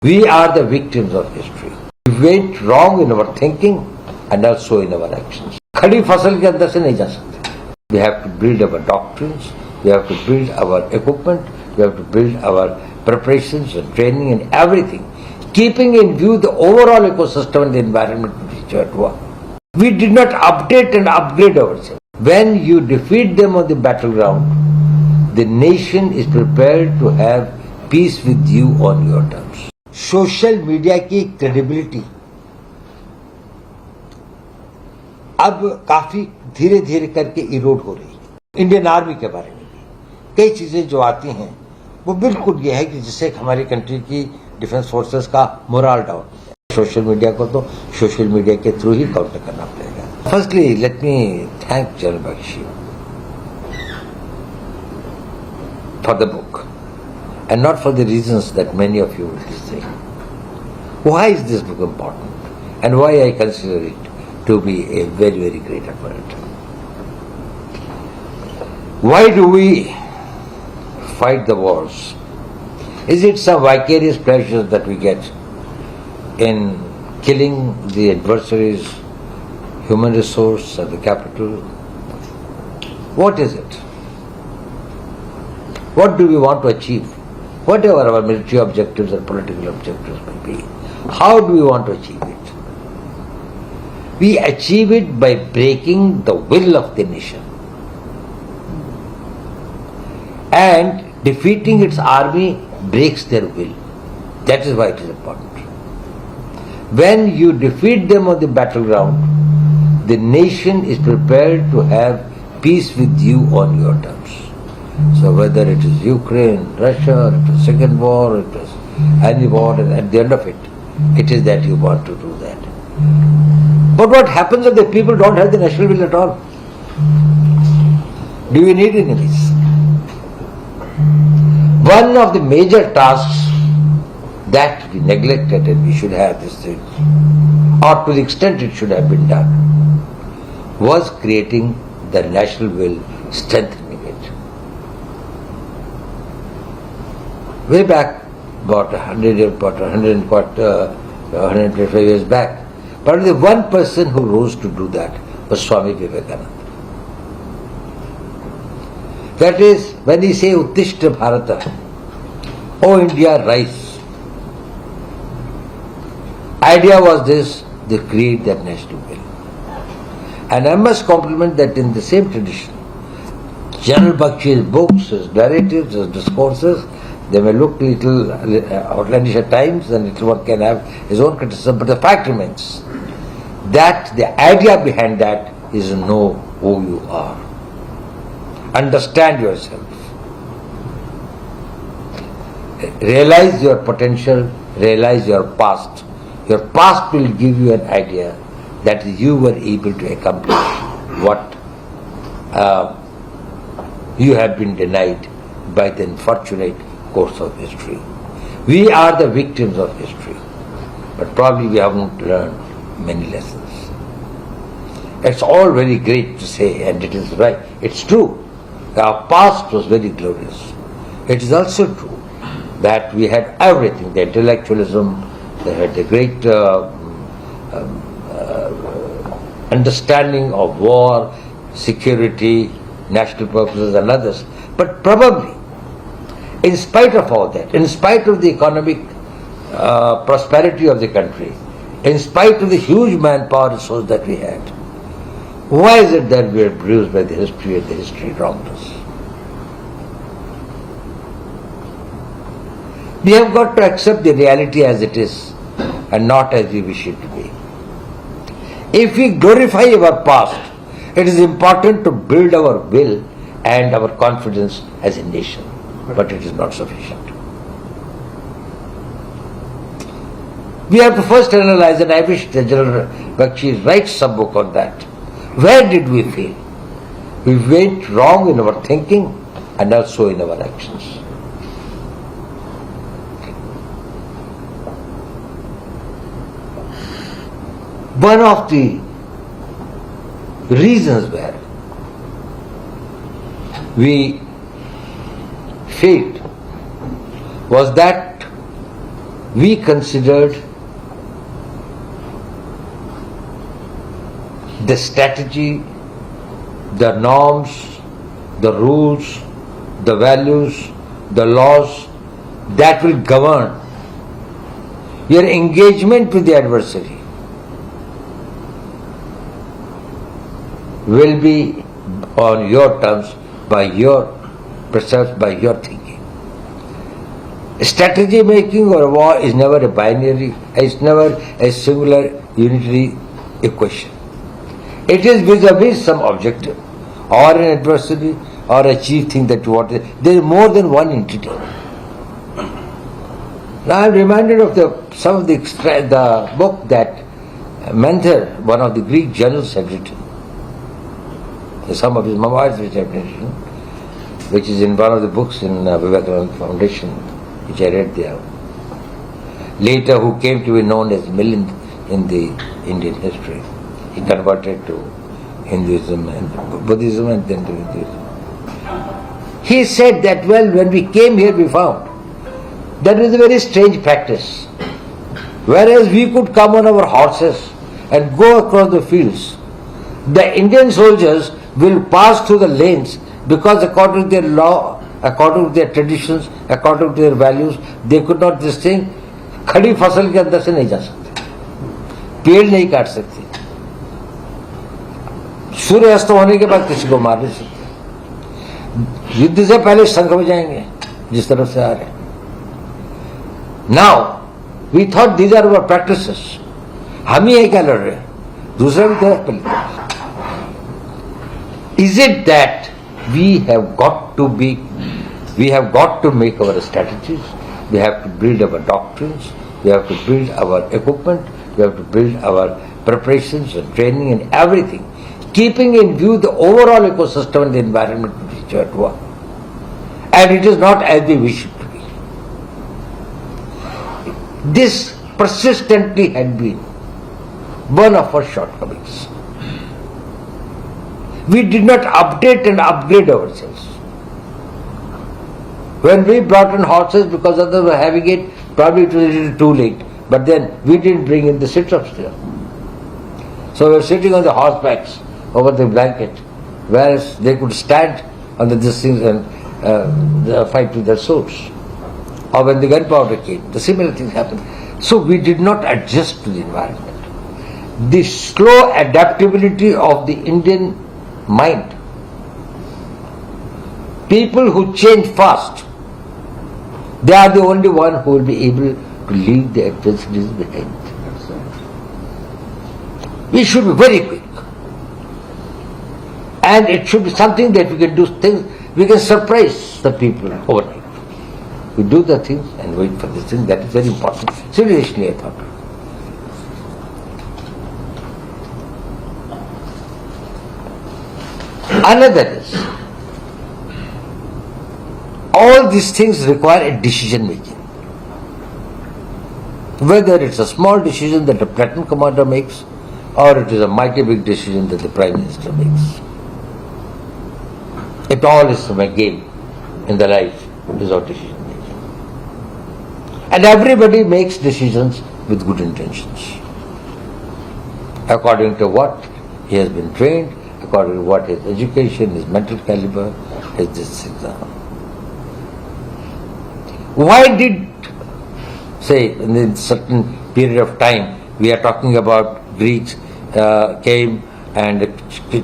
We are the victims of history. We went wrong in our thinking and also in our actions. खड़ी फसल के अंदर से नहीं जा सकते. We have to build our doctrines. We have to build our equipment. We have to build our preparations and training and everything, keeping in view the overall ecosystem and the environment in which we are at work. We did not update and upgrade ourselves. When you defeat them on the battleground, the nation is prepared to have peace with you on your terms. Social media की credibility अब काफी धीरे धीरे करके इरोड हो रही है. Indian army के बारे में भी कई चीजें जो आती हैं वो बिल्कुल ये है कि जिससे हमारी कंट्री की डिफेंस फोर्सेस का मोरल डाउन है. सोशल मीडिया को तो सोशल मीडिया के थ्रू ही काउंटर करना पड़ेगा. Firstly let me thank General Bakshi for the book. And not for the reasons that many of you will say. Why is this book important? And why I consider it to be a very, very great effort? Why do we fight the wars? Is it some vicarious pleasures that we get in killing the adversaries, human resource at the capital? What is it? What do we want to achieve? Whatever our military objectives or political objectives may be, how do we want to achieve it? We achieve it by breaking the will of the nation and defeating its army breaks their will. That is why it is important. When you defeat them on the battleground, the nation is prepared to have peace with you on your terms. So whether it is Ukraine, Russia, or it is second war, it is any war, and at the end of it, it is that you want to do that. But what happens if the people don't have the national will at all? Do we need enemies? One of the major tasks that we neglected and we should have this thing, or to the extent it should have been done, was creating the national will, strengthening it. Way back, about 125 years back, but the one person who rose to do that was Swami Vivekananda. That is, when he say Uttishta Bharata, O India, rise. Idea was this, to create that national will. And I must compliment that in the same tradition, General Bakshi's books, his narratives, his discourses, they may look little outlandish at times, and little one can have his own criticism, but the fact remains that the idea behind that is to know who you are. Understand yourself. Realize your potential, realize your past. Your past will give you an idea that you were able to accomplish what you have been denied by the unfortunate course of history. We are the victims of history, but probably we haven't learned many lessons. It's all very great to say, and it is right. It's true. Our past was very glorious. It is also true that we had everything, the intellectualism, they had the great understanding of war, security, national purposes and others. But probably, in spite of all that, in spite of the economic prosperity of the country, in spite of the huge manpower resource that we had, why is it that we are bruised by the history and the history wronged us? We have got to accept the reality as it is and not as we wish it to be. If we glorify our past, it is important to build our will and our confidence as a nation, but it is not sufficient. We have to first analyze, and I wish the General Bakshi writes some book on that. Where did we fail? We went wrong in our thinking and also in our actions. One of the reasons where we failed was that we considered the strategy, the norms, the rules, the values, the laws that will govern your engagement with the adversary will be on your terms, by your precepts, by your thinking. Strategy making or war is never a binary, it's never a singular unitary equation. It is vis-a-vis some objective or an adversary or a chief thing that you want. There is more than one entity. Now I am reminded of the book that Mentor, one of the Greek generals, had written. Some of his memoirs which I have written, which is in one of the books in Vivekananda Foundation, which I read there. Later, who came to be known as Milind in the Indian history. He converted to Hinduism and Buddhism and then to Hinduism. He said that, well, when we came here, we found that was a very strange practice. Whereas we could come on our horses and go across the fields, the Indian soldiers will pass through the lanes because according to their law, according to their traditions, according to their values, they could not this thing, खड़ी फसल के अंदर से नहीं जा सकते, पेड़ नहीं काट सकते, सूर्य अस्त होने के बाद किसी को मार नहीं सकते, युद्ध से पहले शंख बजाएंगे जिस तरफ से आ रहे हैं. Now we thought these are our practices. हम ही क्या लड़ रहे हैं, दूसरा भी तरफ. Is it that we have got to make our strategies, we have to build our doctrines, we have to build our equipment, we have to build our preparations and training and everything, keeping in view the overall ecosystem and the environment in which we are at work. And it is not as we wish it to be. This persistently had been one of our shortcomings. We did not update and upgrade ourselves. When we brought in horses, because others were having it, probably it was a little too late. But then we didn't bring in the sit-ups there. So we were sitting on the horsebacks over the blanket, whereas they could stand on these things and fight with their swords. Or when the gunpowder came, the similar things happened. So we did not adjust to the environment. The slow adaptability of the Indian mind. People who change fast, they are the only one who will be able to leave the adversities behind. We should be very quick. And it should be something that we can do things, we can surprise the people overnight. We do the things and wait for this thing, that is very important. Seriously, I thought. Another is, all these things require a decision making. Whether it's a small decision that a platoon commander makes, or it is a mighty big decision that the Prime Minister makes. It all is a game in the life, it is all decision making. And everybody makes decisions with good intentions. According to what he has been trained, according to what his education, his mental caliber, his this exam. Why did, say, in a certain period of time, we are talking about Greeks came and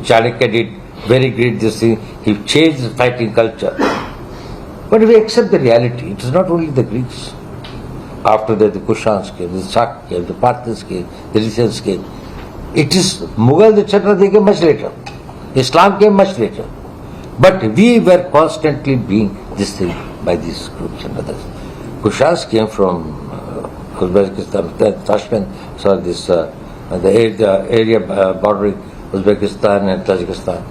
Calcutta did very great this thing, he changed the fighting culture. But we accept the reality, it is not only the Greeks. After that, the Kushans came, the Sak came, the Parthians came, the Lycians came. It is Mughal, the Chhatra, they came much later. Islam came much later. But we were constantly being this thing by these groups and others. Kushans came from Uzbekistan, Tashkent, the area bordering Uzbekistan and Tajikistan,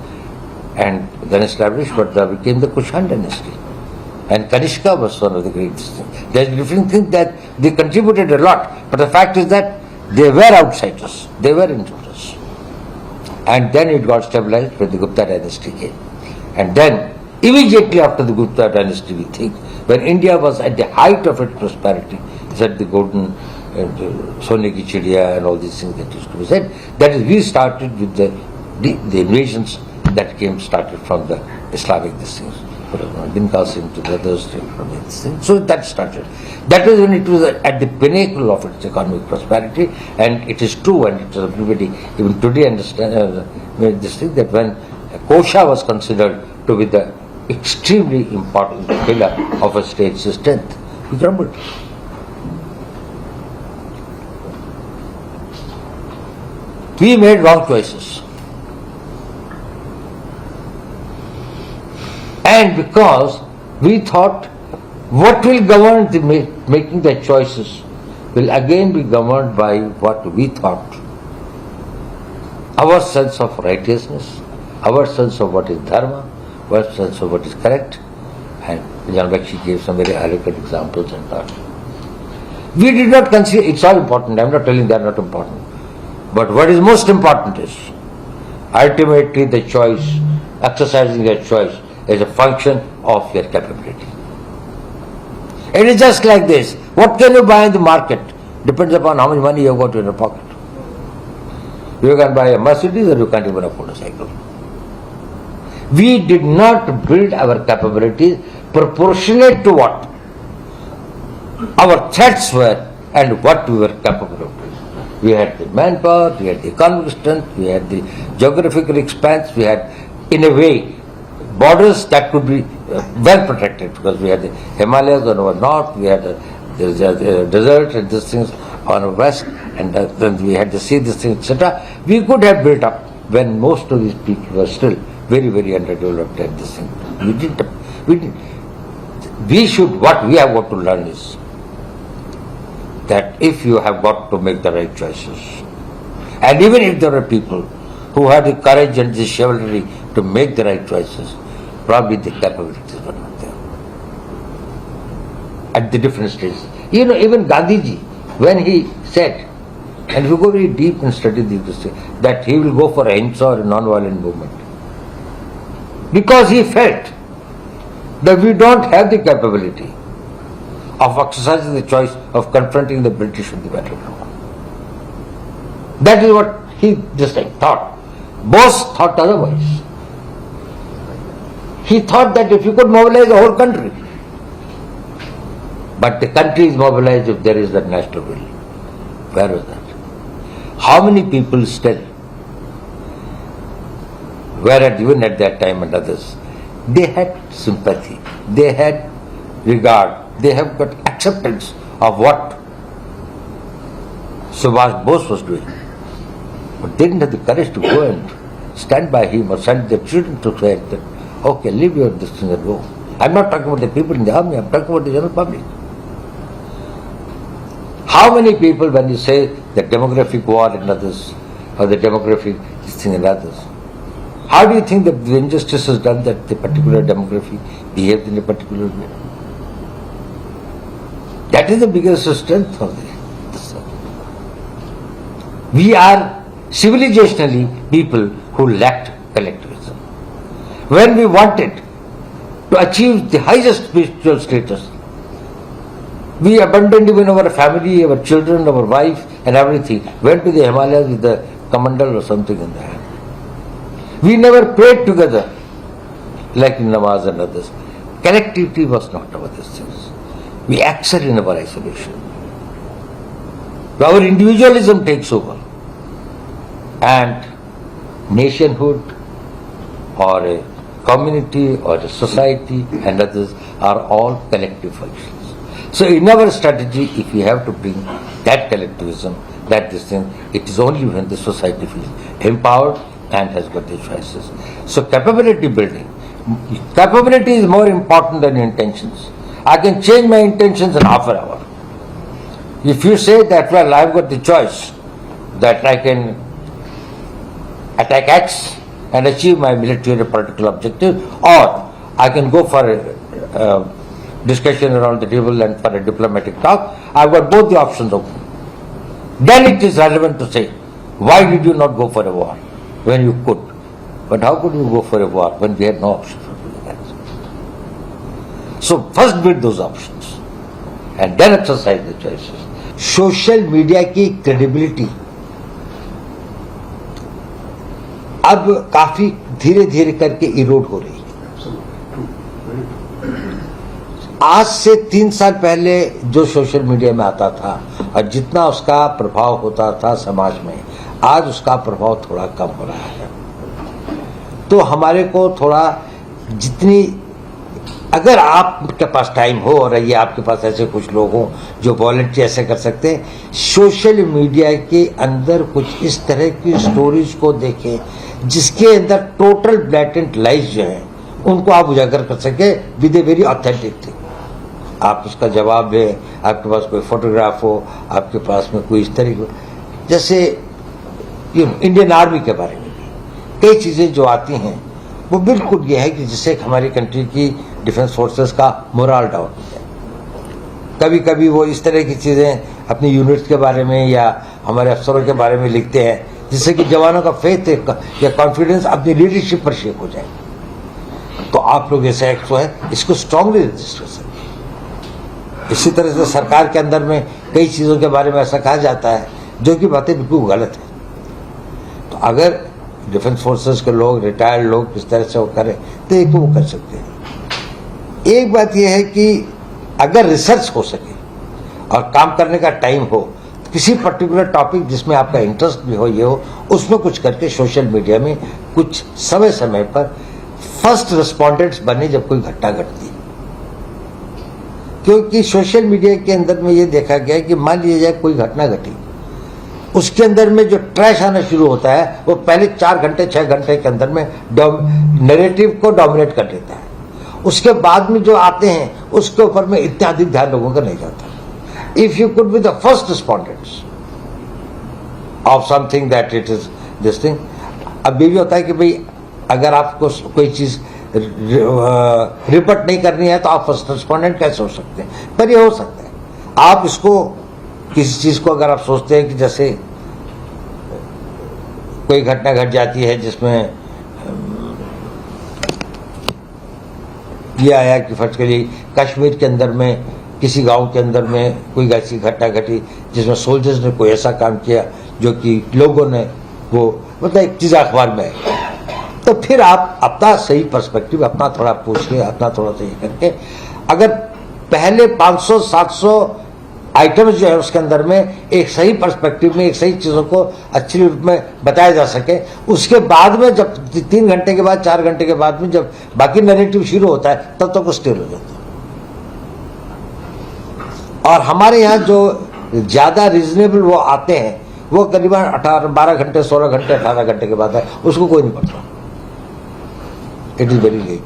and then established what became the Kushan dynasty. And Kanishka was one of the great things. There are different things that they contributed a lot, but the fact is that they were outsiders, they were intruders. And then it got stabilized when the Gupta dynasty came. And then, immediately after the Gupta dynasty, we think, when India was at the height of its prosperity, said the golden Sone ki Chidiya and all these things that used to be said. That is, we started with the invasions that started from the Islamic things. Bin Qasim to the others from these things. So that started. That was when it was at the pinnacle of its economic prosperity, and it is true, and it is everybody even today understand this thing, that when Kosha was considered to be the extremely important pillar of a state's strength, he crumbled. We made wrong choices. And because we thought what will govern the making the choices will again be governed by what we thought. Our sense of righteousness, our sense of what is dharma, our sense of what is correct. And Jan Bakshi gave some very eloquent examples and thought. We did not consider, it's all important, I am not telling they are not important. But what is most important is ultimately the choice, exercising your choice is a function of your capability. It is just like this. What can you buy in the market depends upon how much money you have got in your pocket. You can buy a Mercedes or you can't even afford a cycle. We did not build our capabilities proportionate to what our threats were and what we were capable of doing. We had the manpower, we had the economic strength, we had the geographical expanse, we had, in a way, borders that could be well protected, because we had the Himalayas on our north, we had the desert and these things on our west, and then we had the sea, this thing, etc. We could have built up when most of these people were still very, very underdeveloped at this thing. What we have got to learn is that if you have got to make the right choices, and even if there are people who have the courage and the chivalry to make the right choices, probably the capabilities were not there at the different stages. Even Gandhiji, when he said, and if you go very deep and study this, that he will go for ahimsa or a non-violent movement, because he felt that we don't have the capability of exercising the choice of confronting the British with the battleground. That is what he just thought. Bose thought otherwise. He thought that if you could mobilize the whole country, but the country is mobilized if there is that national will. Where was that? How many people still were even at that time and others, they had sympathy, they had regard, they have got acceptance of what Subhash Bose was doing. But they didn't have the courage to go and stand by him or send their children to say that, okay, leave your this thing and go. I'm not talking about the people in the army, I'm talking about the general public. How many people, when you say the demographic war and others, or the demographic this thing and others, how do you think that the injustice is done that the particular demography behaves in a particular way? That is the biggest strength of this. We are civilizationally people who lacked collectivism. When we wanted to achieve the highest spiritual status, we abandoned even our family, our children, our wife and everything, went to the Himalayas with the kamandal or something in the hand. We never prayed together like in namaz and others. Collectivity was not our things. We excel in our isolation. Our individualism takes over. And nationhood or a community or a society and others are all collective functions. So in our strategy, if we have to bring that collectivism, that this thing, it is only when the society feels empowered and has got the choices. So capability building. Capability is more important than intentions. I can change my intentions in half an hour. If you say that, well, I've got the choice that I can attack X and achieve my military or political objective, or I can go for a discussion around the table and for a diplomatic talk, I've got both the options open. Then it is relevant to say, why did you not go for a war when you could? But how could you go for a war when we had no option for doing that? So first build those options. and then exercise the choices. Social media की credibility अब काफी धीरे धीरे करके इरोड हो रही है। आज से 3 साल पहले जो सोशल मीडिया में आता था और जितना उसका प्रभाव होता था समाज में, आज उसका प्रभाव थोड़ा कम हो रहा है। तो हमारे को थोड़ा जितनी, अगर आपके पास टाइम हो और ये आपके पास ऐसे कुछ लोग हों जो वॉलंटियर ऐसे कर सकते हैं, सोशल मीडिया के अंदर कुछ इस तरह की स्टोरीज को देखें जिसके अंदर टोटल ब्लैटेंट लाइज जो है उनको आप उजागर कर सके with a very authentic thing. आप उसका जवाब दें, आपके पास कोई फोटोग्राफ हो, आपके पास में कोई इस तरह की, जैसे इंडियन आर्मी के बारे में कई चीजें जो आती हैं वो बिल्कुल ये है कि जिससे हमारी कंट्री की डिफेंस फोर्सेस का मोरल डाउन हो जाए। कभी कभी वो इस तरह की चीजें अपनी यूनिट्स के बारे में या हमारे अफसरों के बारे में लिखते हैं जिससे कि जवानों का फेथ या कॉन्फिडेंस अपनी लीडरशिप पर शेक हो जाए। तो आप लोग ऐसे एक्ट है इसको स्ट्रांगली रजिस्टर कर सकते हैं। इसी तरह से सरकार के अंदर में कई चीजों के बारे में ऐसा कहा जाता है जो कि बातें बिल्कुल गलत है। तो अगर डिफेंस फोर्सेस के लोग, रिटायर्ड लोग इस तरह से वो करें तो एक वो कर सकते हैं। एक बात यह है कि अगर रिसर्च हो सके और काम करने का टाइम हो, किसी पर्टिकुलर टॉपिक जिसमें आपका इंटरेस्ट भी हो, ये हो, उसमें कुछ करके सोशल मीडिया में कुछ समय समय पर फर्स्ट रिस्पॉन्डेंट्स बने जब कोई घटना घटती है। क्योंकि सोशल मीडिया के अंदर में ये देखा गया है कि मान लीजिए जाए कोई घटना घटी, उसके अंदर में जो ट्रैश आना शुरू होता है वो पहले 4 घंटे 6 घंटे के अंदर में नैरेटिव को डोमिनेट कर देता है। उसके बाद में जो आते हैं उसके ऊपर में इतना अधिक ध्यान लोगों का नहीं जाता। If you could be the first respondents of something that it is this thing. अब ये भी होता है कि भाई अगर आपको कोई चीज रिपोर्ट नहीं करनी है तो आप फर्स्ट रिस्पॉन्डेंट कैसे हो सकते हैं, पर ये हो सकता है। आप इसको किसी चीज को अगर आप सोचते हैं कि जैसे कोई घटना घट जाती है जिसमें यह आया कि फर्ज करिए कश्मीर के अंदर में किसी गांव के अंदर में कोई ऐसी घटना घटी जिसमें सोल्जर्स ने कोई ऐसा काम किया जो कि लोगों ने वो मतलब एक चीज अखबार में है, तो फिर आप अपना सही पर्सपेक्टिव अपना थोड़ा पूछ के अपना थोड़ा सही करके अगर पहले 500-700 आइटम्स जो है उसके अंदर में एक सही पर्सपेक्टिव में एक सही चीजों को अच्छी रूप में बताया जा सके, उसके बाद में जब 3 घंटे के बाद 4 घंटे के बाद में जब बाकी नैरेटिव शुरू होता है तब तक वो स्टिल हो जाता है। और हमारे यहाँ जो ज्यादा रीजनेबल वो आते हैं वो करीबन 12 घंटे 16 घंटे 18 घंटे के बाद है, उसको कोई नहीं पढ़ता। It is very late.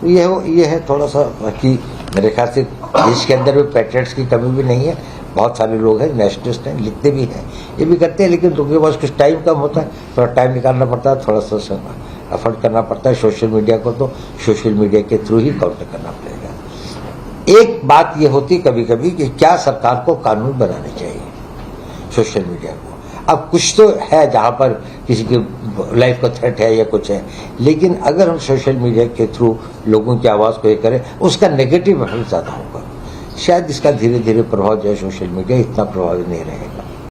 तो ये है थोड़ा सा, बाकी मेरे ख्याल से देश के अंदर भी पैट्रियट्स की कमी भी नहीं है। बहुत सारे लोग हैं, नेशनलिस्ट हैं, लिखते भी हैं, ये भी करते हैं, लेकिन उनके पास कुछ टाइम कम होता है, थोड़ा टाइम निकालना पड़ता है, थोड़ा सा एफर्ट करना पड़ता है। सोशल मीडिया को तो सोशल मीडिया के थ्रू ही काउंटर करना पड़ेगा। एक बात ये होती कभी कभी कि क्या सरकार को कानून बनाने चाहिए सोशल मीडिया को। अब कुछ तो है जहां पर किसी की लाइफ का थ्रेट है या कुछ है, लेकिन अगर हम सोशल मीडिया के थ्रू लोगों की आवाज को ये करें उसका नेगेटिव इफेक्ट ज्यादा होगा। शायद इसका धीरे धीरे प्रभाव जो है सोशल मीडिया इतना प्रभावी नहीं रहेगा।